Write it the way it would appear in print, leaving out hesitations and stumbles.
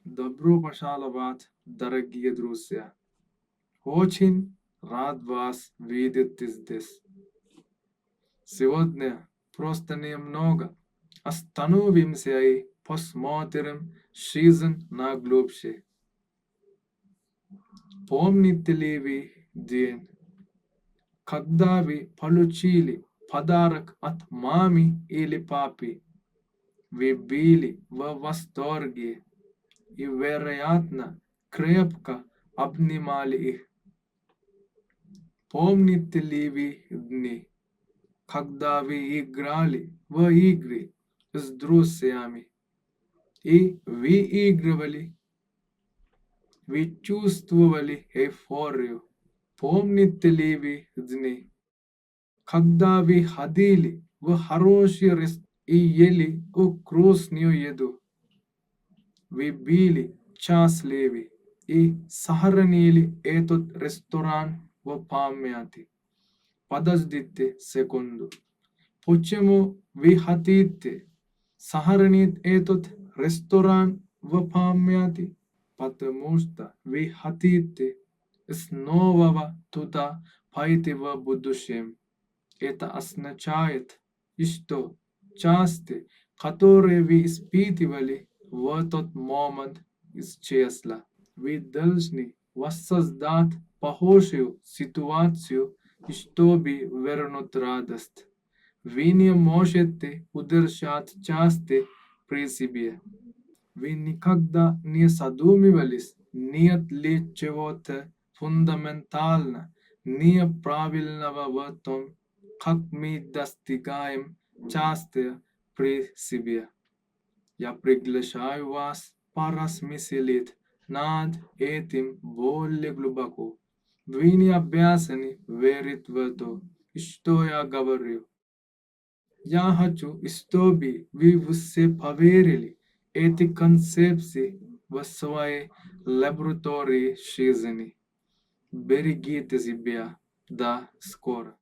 Добро пожаловать, дорогие друзья. Очень рад вас видеть здесь. Сегодня просто немного остановимся и посмотрим жизнь на глубже. Помните ли вы день, когда вы получили подарок от мамы или папы? Вы были в восторге и, вероятно, крепко обнимали их. Помните ли вы дни, когда вы играли в игры с друзьями и выигрывали? Вы чувствовали эйфорию. Помните ли вы дни, когда вы ходили в хороший ресторан и ели вкусную еду? Вы были счастливы и сохранили этот ресторан в памяти. Подождите секунду. Почему вы хотите сохранить этот ресторан в памяти? Потому что вы хотите снова туда пойти в будущем. Это означает, что части, которые вы испытывали в тот момент, исчезла. Вы должны воссоздать похожую ситуацию, чтобы вернуть радость. Вы не можете удержать части при себе. Вы никогда не задумывались, нет ли чего-то фундаментально неправильного в том, как мы достигаем части при себе. Я приглашаю вас поразмыслить над этим более глубоко. Вы не обязаны верить в то, что я говорю. Я хочу, чтобы вы все поверили эти концепции в своей лаборатории жизни. Берегите себя. До скоро.